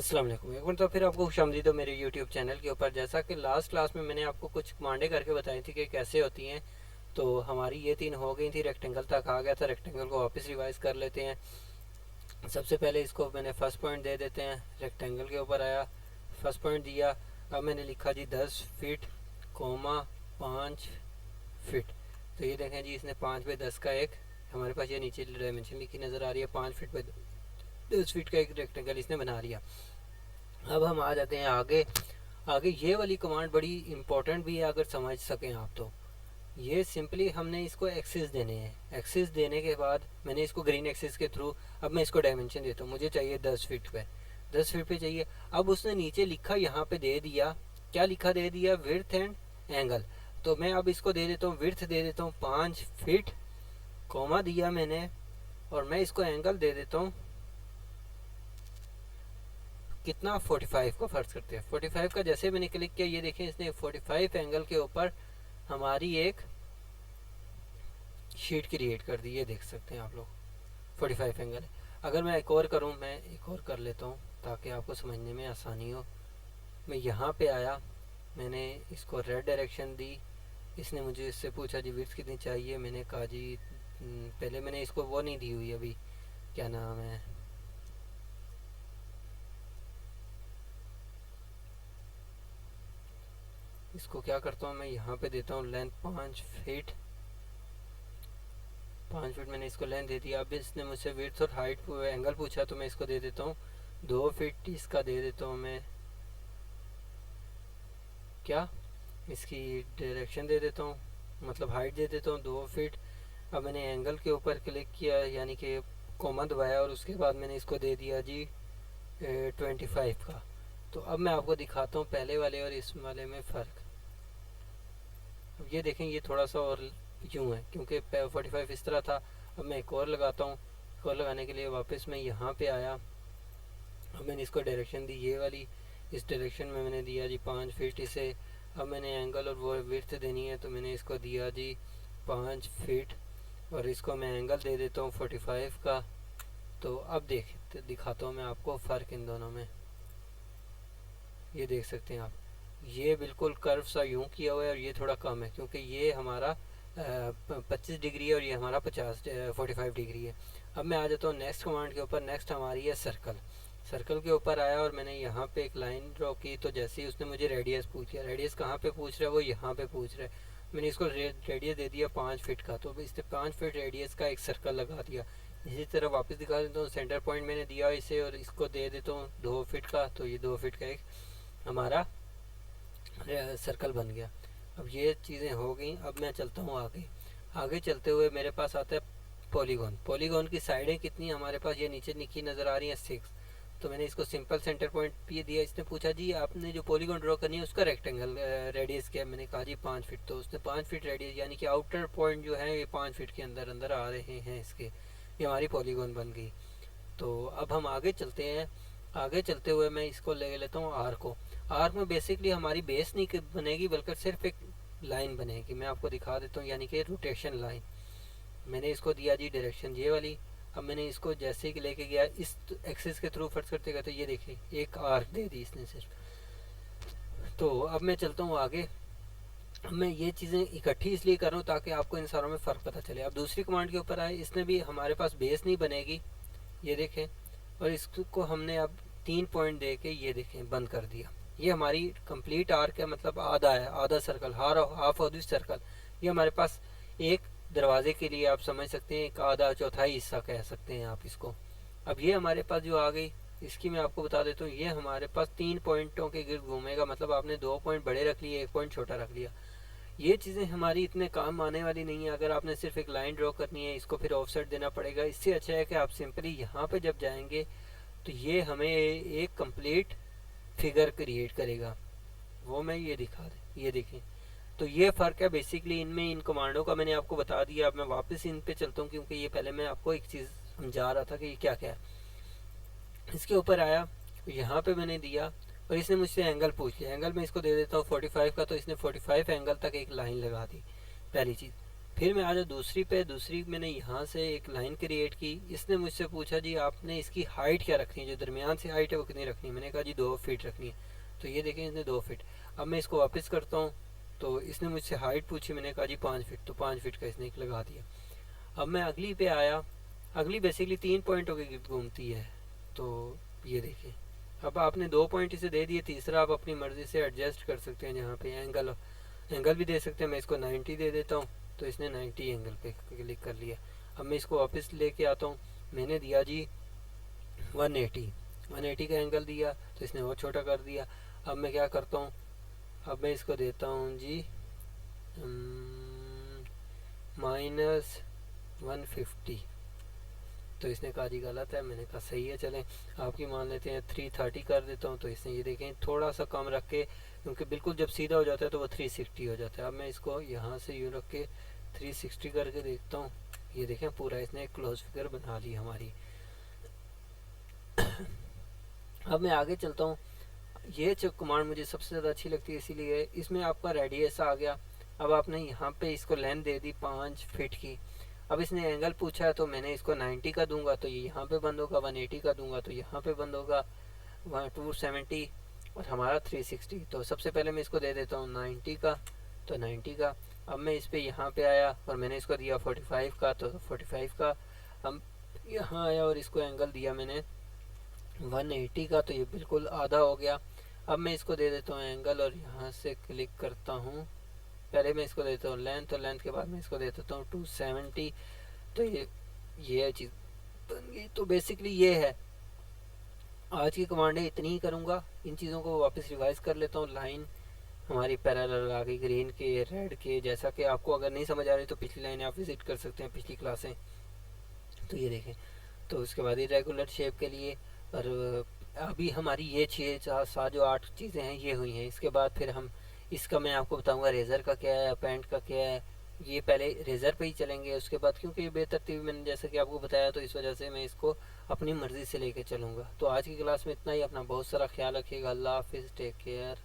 अस्सलाम वालेकुम। एक बार तो फिर आपको खुशामदीद हो मेरे यूट्यूब चैनल के ऊपर। जैसा कि लास्ट क्लास में मैंने आपको कुछ कमांडें करके बताई थी कि कैसे होती हैं, तो हमारी ये 3 हो गई थी। रेक्टेंगल तक आ गया था, रेक्टेंगल को वापस रिवाइज कर लेते हैं। सबसे पहले इसको मैंने फर्स्ट पॉइंट दे देते हैं। रेक्टेंगल के ऊपर आया, फर्स्ट पॉइंट दिया। अब मैंने लिखा जी 10 फीट कोमा 5 फीट। तो ये देखें जी, इसने 5 बाई 10 का एक, हमारे पास ये नीचे डायमेंशन लिखी नज़र आ रही है, 5 फीट बाई 10 फीट का एक रेक्टेंगल इसने बना लिया। अब हम आ जाते हैं आगे। आगे ये वाली कमांड बड़ी इंपॉर्टेंट भी है, अगर समझ सकें आप तो। ये सिंपली हमने इसको एक्सिस देने हैं। एक्सिस देने के बाद मैंने इसको ग्रीन एक्सिस के थ्रू, अब मैं इसको डायमेंशन देता हूँ। मुझे चाहिए 10 फीट पे, 10 फीट पे चाहिए। अब उसने नीचे लिखा, यहाँ पे दे दिया, क्या लिखा दे दिया, विड्थ एंड एंगल। तो मैं अब इसको दे देता हूँ, विड्थ दे देता हूँ 5 फीट, कोमा दिया मैंने, और मैं इसको एंगल दे देता हूँ कितना, 45 को फर्ज करते हैं। 45 का जैसे मैंने क्लिक किया, ये देखें इसने 45 एंगल के ऊपर हमारी एक शीट क्रिएट कर दी। ये देख सकते हैं आप लोग, 45 एंगल है। अगर मैं एक और करूं, मैं एक और कर लेता हूं ताकि आपको समझने में आसानी हो। मैं यहाँ पे आया, मैंने इसको रेड डायरेक्शन दी। इसने मुझे इससे पूछा जी विड्थ कितनी चाहिए। मैंने कहा जी पहले मैंने इसको वो नहीं दी हुई अभी, क्या नाम है, इसको क्या करता हूँ मैं, यहाँ पे देता हूँ लेंथ 5 फीट। 5 फीट मैंने इसको लेंथ दे दिया। अब इसने मुझसे विड्थ और हाइट एंगल पूछा, तो मैं इसको दे देता हूँ 2 फीट। इसका दे देता हूँ मैं क्या, इसकी डायरेक्शन दे देता हूँ, मतलब हाइट दे देता हूँ 2 फीट। अब मैंने एंगल के ऊपर क्लिक किया, यानी कि कोमा दबाया, और उसके बाद मैंने इसको दे दिया जी 25 का। तो अब मैं आपको दिखाता हूँ पहले वाले और इस वाले में फ़र्क। अब ये देखें, ये थोड़ा सा और यूँ है क्योंकि 45 इस तरह था। अब मैं एक और लगाता हूँ। एक और लगाने के लिए वापस मैं यहाँ पे आया। अब मैंने इसको डायरेक्शन दी ये वाली, इस डायरेक्शन में मैंने दिया जी 5 फीट इसे। अब मैंने एंगल और वो विड्थ देनी है, तो मैंने इसको दिया जी 5 फीट, और इसको मैं एंगल दे देता हूँ 45 का। तो अब दिखाता हूँ मैं आपको फ़र्क इन दोनों में। ये देख सकते हैं आप, ये बिल्कुल कर्व सा यूँ किया हुआ है और ये थोड़ा कम है, क्योंकि ये हमारा 25 डिग्री है और ये हमारा 45 डिग्री है। अब मैं आ जाता हूँ नेक्स्ट कमांड के ऊपर। नेक्स्ट हमारी है सर्कल। सर्कल के ऊपर आया और मैंने यहाँ पे एक लाइन ड्रॉ की। तो जैसे ही उसने मुझे रेडियस पूछ लिया, रेडियस कहाँ पे पूछ रहा है, वो यहाँ पे पूछ रहा है। मैंने इसको रेडियस दे दिया 5 फीट का, तो इसने 5 फीट रेडियस का एक सर्कल लगा दिया। इसी तरह वापस दिखा देता हूँ, सेंटर पॉइंट मैंने दिया इसे, और इसको दे देता हूँ 2 फीट का। तो ये 2 फीट का एक हमारा सर्कल बन गया। अब ये चीज़ें हो गई। अब मैं चलता हूँ आगे। आगे चलते हुए मेरे पास आता है पॉलीगॉन। पॉलीगॉन की साइडें कितनी हमारे पास ये नीचे लिखी नज़र आ रही हैं 6। तो मैंने इसको सिंपल सेंटर पॉइंट पे दिया। इसने पूछा जी आपने जो पॉलीगॉन ड्रॉ करनी है उसका रेक्टेंगल रेडियस क्या है। मैंने कहा जी 5 फीट। तो उसने 5 फीट रेडियस, यानी कि आउटर पॉइंट जो है ये 5 फीट के अंदर अंदर आ रहे हैं इसके। ये हमारी पॉलीगॉन बन गई। तो अब हम आगे चलते हैं। आगे चलते हुए मैं इसको ले लेता हूँ आर को। आर में बेसिकली हमारी बेस नहीं बनेगी, बल्कि सिर्फ एक लाइन बनेगी। मैं आपको दिखा देता हूँ, यानी कि रोटेशन लाइन। मैंने इसको दिया जी डायरेक्शन ये वाली। अब मैंने इसको जैसे ही लेके गया इस एक्सिस के थ्रू फर्ज करते गए, तो ये देखिए एक आर्क दे दी इसने सिर्फ। तो अब मैं चलता हूँ आगे। मैं ये चीज़ें इकट्ठी इसलिए कर रहा हूँ ताकि आपको इन सारों में फ़र्क पता चले। अब दूसरी कमांड के ऊपर आए, इसने भी हमारे पास बेस नहीं बनेगी, ये देखें, और इसको हमने अब 3 पॉइंट दे के ये देखें बंद कर दिया। ये हमारी कंप्लीट आर्क है, मतलब आधा है, आधा circle, half of this circle. ये हमारे पास एक दरवाजे के लिए आप समझ सकते हैं एक आधा चौथाई हिस्सा कह सकते हैं आप इसको। अब ये हमारे पास जो आ गई, इसकी मैं आपको बता देता हूँ, ये हमारे पास 3 पॉइंटों के गिर्द घूमेगा। मतलब आपने 2 पॉइंट बड़े रख लिए, 1 पॉइंट छोटा रख लिया। ये चीज़ें हमारी इतने काम आने वाली नहीं है। अगर आपने सिर्फ एक लाइन ड्रॉ करनी है, इसको फिर ऑफसेट देना पड़ेगा। इससे अच्छा है कि आप सिंपली यहाँ पे जब जाएंगे तो ये हमें एक कंप्लीट फिगर क्रिएट करेगा। वो मैं ये दिखा दें, ये देखें। तो ये फ़र्क है बेसिकली इनमें। इन कमांडों का मैंने आपको बता दिया। अब मैं वापस इन पे चलता हूँ, क्योंकि ये पहले मैं आपको एक चीज़ समझा रहा था कि ये क्या क्या है। इसके ऊपर आया, यहाँ पे मैंने दिया, और इसने मुझसे एंगल पूछ लिया। एंगल में इसको दे देता हूँ 45 का। तो इसने 45 एंगल तक एक लाइन लगा दी, पहली चीज़। फिर मैं आजा दूसरी पे, दूसरी मैंने यहाँ से एक लाइन क्रिएट की। इसने मुझसे पूछा जी आपने इसकी हाइट क्या रखनी है, जो दरमियान से हाइट है वो कितनी रखनी है। मैंने कहा जी 2 फीट रखनी है। तो ये देखें इसने 2 फीट। अब मैं इसको वापस करता हूँ, तो इसने मुझसे हाइट पूछी, मैंने कहा जी 5 फीट, तो 5 फीट का इसने एक लगा दिया। अब मैं अगली पे आया, अगली बेसिकली 3 पॉइंटों के गिर्द घूमती है। तो ये देखिए अब आपने 2 पॉइंट इसे दे दिए, तीसरा आप अपनी मर्ज़ी से एडजस्ट कर सकते हैं। जहाँ पे एंगल भी दे सकते हैं। मैं इसको 90 दे देता हूँ, तो इसने 90 एंगल पे क्लिक कर लिया। अब मैं इसको वापस लेके आता हूँ, मैंने दिया जी 180 का एंगल दिया, तो इसने और छोटा कर दिया। अब मैं क्या करता हूँ, अब मैं इसको देता हूँ जी -150। तो इसने कहा जी गलत है। मैंने कहा सही है, चलें आपकी मान लेते हैं। 330 कर देता हूँ, तो इसने ये देखें थोड़ा सा कम रख के, क्योंकि बिल्कुल जब सीधा हो जाता है तो वो 360 हो जाता है। अब मैं इसको यहाँ से यूँ रख के 360 करके देखता हूँ। ये देखें पूरा इसने एक क्लोज फिगर बना ली हमारी। अब मैं आगे चलता हूँ। ये जो कमांड मुझे सबसे ज़्यादा अच्छी लगती है, इसीलिए इसमें आपका रेडियस आ गया। अब आपने यहाँ पे इसको लेंथ दे दी 5 फीट की। अब इसने एंगल पूछा है, तो मैंने इसको 90 का दूंगा तो ये यहाँ पे बंद होगा, 180 का दूंगा तो यहाँ पे बंद होगा, 270 और हमारा 360। तो सबसे पहले मैं इसको दे देता हूँ 90 का, तो 90 का। अब मैं इस पर यहाँ पे आया और मैंने इसको दिया 45 का, तो 45 का। हम यहाँ आया और इसको एंगल दिया मैंने 180 का, तो ये बिल्कुल आधा हो गया। अब मैं इसको दे देता हूँ एंगल और यहाँ से क्लिक करता हूँ। पहले मैं इसको देता हूँ लेंथ, और लेंथ के बाद मैं इसको दे देता हूँ 270। तो ये चीज़ बन गई। तो बेसिकली ये है आज की कमांड है, इतनी ही करूँगा। इन चीज़ों को वापस रिवाइज कर लेता हूँ। लाइन हमारी पैरेलल आ गई, ग्रीन के रेड के। जैसा कि आपको अगर नहीं समझ आ रही तो पिछली लाइन आप विजिट कर सकते हैं, पिछली क्लासें। तो ये देखें, तो उसके बाद इरेगुलर शेप के लिए। और अभी हमारी ये 6 7 जो 8 चीज़ें हैं ये हुई हैं। इसके बाद फिर हम इसका मैं आपको बताऊंगा रेज़र का क्या है, पेंट का क्या है। ये पहले रेज़र पे ही चलेंगे, उसके बाद क्योंकि ये बेतरतीब मैंने जैसा कि आपको बताया, तो इस वजह से मैं इसको अपनी मर्ज़ी से लेके चलूँगा। तो आज की क्लास में इतना ही। अपना बहुत सारा ख्याल रखिएगा। अल्लाह हाफिज़, टेक केयर।